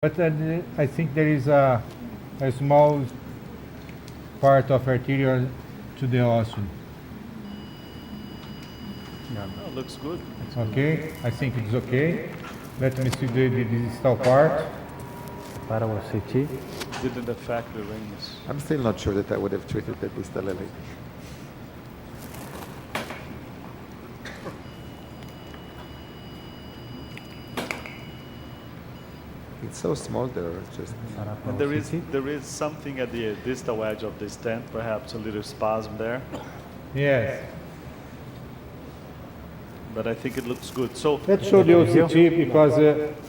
But I think there is a small part of arterial to the ostium. Oh, looks good. Okay, I think it's okay. Let me see the distal part. Para o CT. Didn't affect the rings. I'm still not sure that I would have treated the distal LAD. It's so small there, just And there is something at the distal edge of the stent, perhaps a little spasm there, Yes. but I think it looks good. So Let's show the OCT because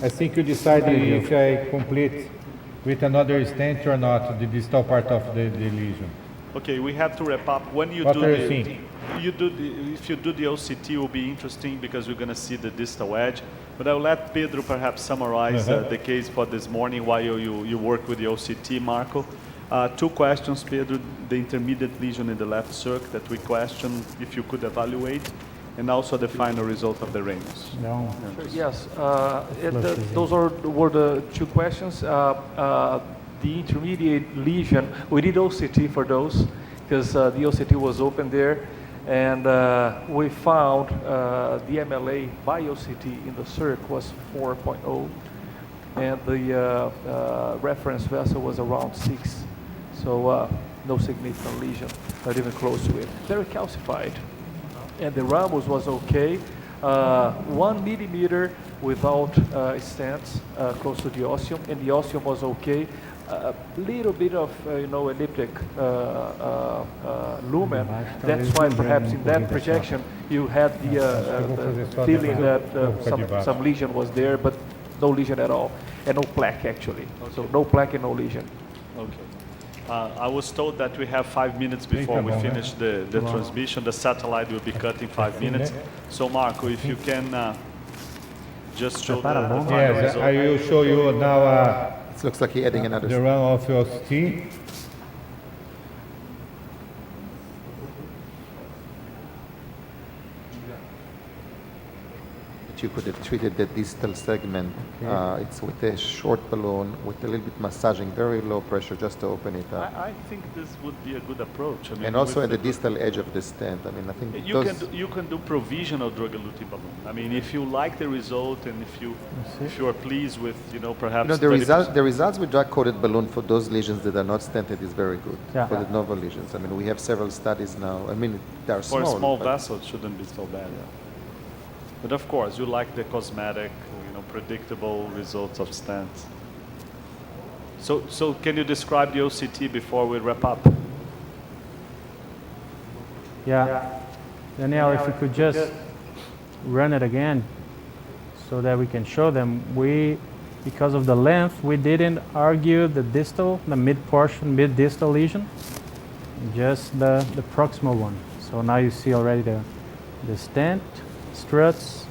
I think you decided if I complete with another stent or not the distal part of the lesion. okay, we have to wrap up. When you What do are the, you thinking? if you do the OCT, it will be interesting because we're going to see the distal edge. But I'll let Pedro perhaps summarize the case for this morning while you work with the OCT, Marco. Two questions, Pedro. The intermediate lesion in the left circ that we question if you could evaluate, and also the final result of the rings. No. Yes, those were the two questions. The intermediate lesion, we did OCT for those because the OCT was open there, and we found the MLA by OCT in the circ was 4.0, and the reference vessel was around 6. So no significant lesion, not even close to it. Very calcified. And the rambus was okay. 1 millimeter without stents close to the ostium, and the ostium was okay. A little bit of elliptic lumen. That's why perhaps in that projection you had the feeling that some lesion was there, but no lesion at all, and no plaque actually. Okay. So no plaque and no lesion. Okay. I was told that we have 5 minutes before we finish the transmission. The satellite will be cut in 5 minutes. So Marco, if you can just show the final Yes, result. I will show you now it looks like he's adding another. the run of OCT. You could have treated the distal segment. It's with a short balloon with a little bit massaging, very low pressure, just to open it up. I think this would be a good approach. I mean, And also with at the distal edge of the stent. I mean, I think you can do provisional drug-eluting balloon. I mean, if you like the result and if you are pleased with perhaps the 30%. results with drug-coated balloon for those lesions that are not stented is very good for the novel lesions. I mean, we have several studies now. I mean, they are For small. a small but vessel, it shouldn't be so bad. But of course, you like the cosmetic, predictable results of stents. So can you describe the OCT before we wrap up? Yeah. Danielle, if you could just run it again so that we can show them. Because of the length, we didn't argue the mid-distal lesion, just the proximal one. So now you see already the stent, struts,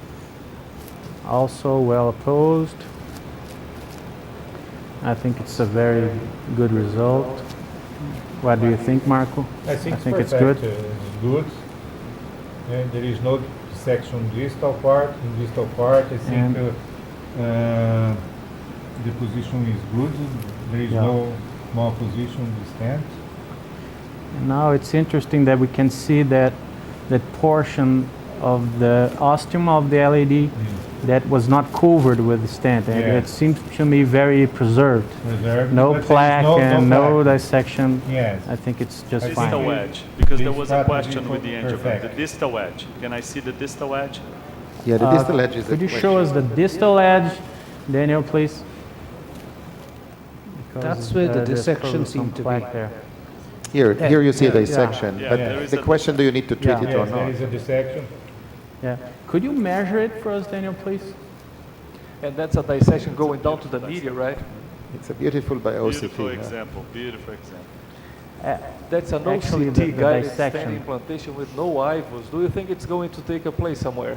also well opposed. I think it's a very good result. What do you think, Marco? I think it's good. It's good. And there is no dissection distal part. In distal part, I think the position is good. There is no malposition in the stent. Now it's interesting that we can see that portion of the ostium of the LAD that was not covered with the stent. And it seems to me very preserved. No plaque and no dissection. Yes. I think it's just Distal fine. wedge, because there was a This question part with the is angiogram. perfect. The distal wedge. Can I see the distal wedge? Yeah, the distal edge is Could you show us the distal edge, Daniel, please? Because, That's where the there's dissection probably some seemed to plaque be. there. Here you see the dissection. Yeah, But there is the a- question, do you need to treat it or Yes, there not? is a dissection. Yeah. Could you measure it for us, Daniel, please? And that's a dissection going down to the media, right? It's a beautiful by OCT. Beautiful yeah. example. Beautiful example. That's an Actually, OCT the guided dissection. stent implantation with no IVUS. Do you think it's going to take a place somewhere?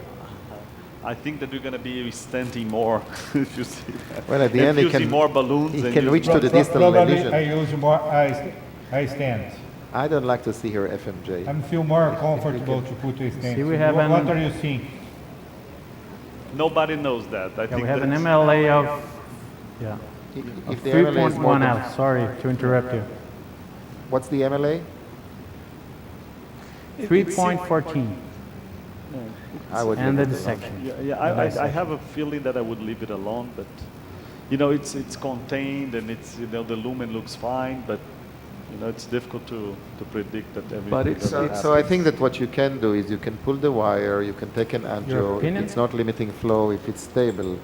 I think that we're going to be stenting more if you see that. Well, at the And end, it using can, more balloons. it and can you- reach to the distal Probably lesion. I use more I stand. I don't like to see here FMJ. I feel more comfortable to put a stent. See, we have what an- are you think? Nobody knows that. I Yeah, think we have an that's- MLA of, If the MLA is more 3.1 than, L, sorry to interrupt you. what's the MLA? 3.14, I would and leave the it alone. dissection. I have a feeling that I would leave it alone, but it's contained and the lumen looks fine, but it's difficult to predict that everything. But it's, gonna So I happen. think that what you can do is you can pull the wire, you can take an Your angio. If opinion? it's not limiting flow, if it's stable,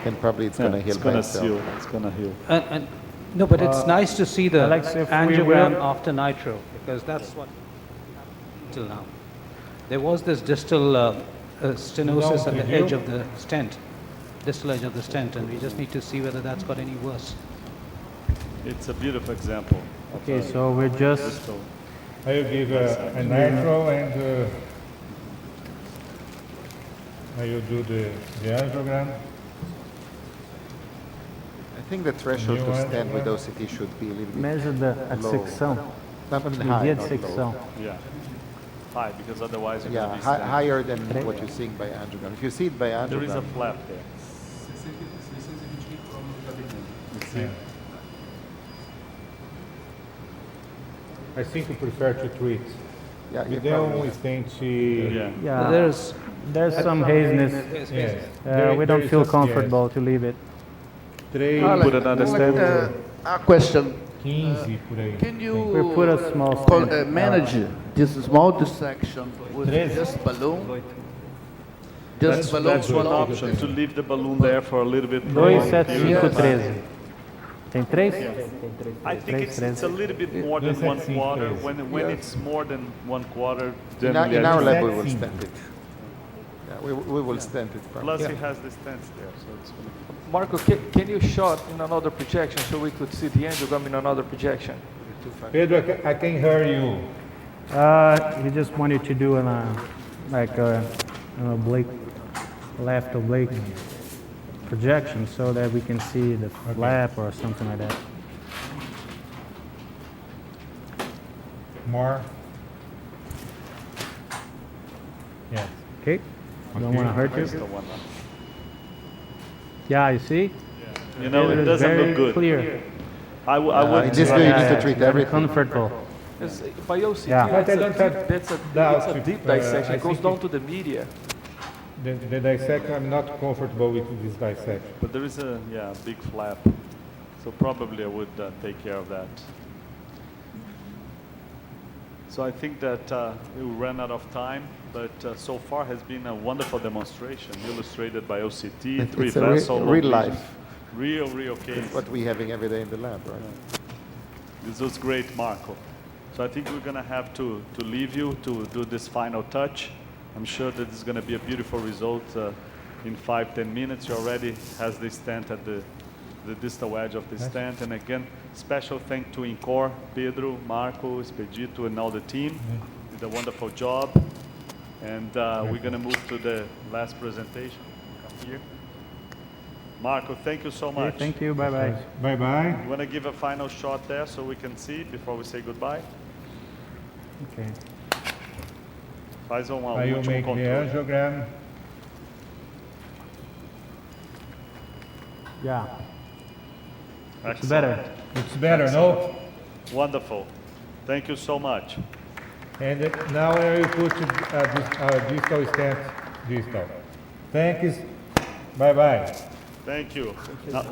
then probably it's going to heal it's by gonna itself. heal. It's gonna heal. No, but it's nice to see the Alex, if we angiogram will- after nitro, because that's what till now. There was this distal stenosis No, at the review. edge of the stent, distal edge of the stent, and we just need to see whether that's got any worse. It's a beautiful example. of Okay, a so we're just, distal. I will give a nitro and I will do the angiogram. I think the threshold New to one, stand with yeah. OCT should be a little bit measure a low. secção, Not high, medir not secção. low. Yeah. High, because otherwise you're Yeah, gonna be standing. higher than what you're seeing by angiogram. If you see it by angiogram, There is a flap there. Yeah. I think you prefer to treat. yeah, Me you deu probably- instante. Yeah. Yeah, There's there's some haziness. Yes. We don't feel comfortable to leave it. 3, Put another stent. A question. 15 por aí. Can We you put a small stent. manage this small dissection with 13. just balloon? That's, Just balloon that's one flow? option, to leave the balloon there for a little bit more. 27513. Tem 3? I think it's a little bit more than Dois, one sete, cinco, quarter. três. When it's more than one quarter, then in our, we in are our just- lab we will Sexy. stent it. Yeah, we will stent it. probably. Plus he has the stents there, so it's gonna be. Marco, can you shot in another projection so we could see the angiogram in another projection? Pedro, I can hear you. He just wanted to do an oblique, left oblique projection so that we can see the flap or something like that. More. Yes. Okay? Don't want to hurt That's you. the one. Yeah, you see? It doesn't very look good. Clear. I would. in this way you need to treat Very everything. comfortable. It's, by OCT, Yeah. But I don't it's have a doubt deep if, dissection. I It goes think down it- to the media. The dissection, I'm not comfortable with this dissection. But there is a big flap, so probably I would take care of that. So I think that we ran out of time, but so far has been a wonderful demonstration, illustrated by OCT, three It's a vessel, real low life. vision. Real case. What we're having every day in the lab, right? This was great, Marco. So I think we're going to have to leave you to do this final touch. I'm sure that this is going to be a beautiful result in 5-10 minutes. You already has the stent at the distal edge of the stent. And again, special thank to Incor, Pedro, Marco, Expedito, and all the team. Did a wonderful job. And we're going to move to the last presentation. Come here. Marco, thank you so Okay, much. thank you. Bye-bye. Bye-bye. You want to give a final shot there so we can see before we say goodbye? Okay. Faz I will último make the controle. angiogram. Yeah. It's Excellent. better. It's better, no? Wonderful. Thank you so much. And now I will put distal stent distal. Thanks. Bye-bye. Thank you. Now-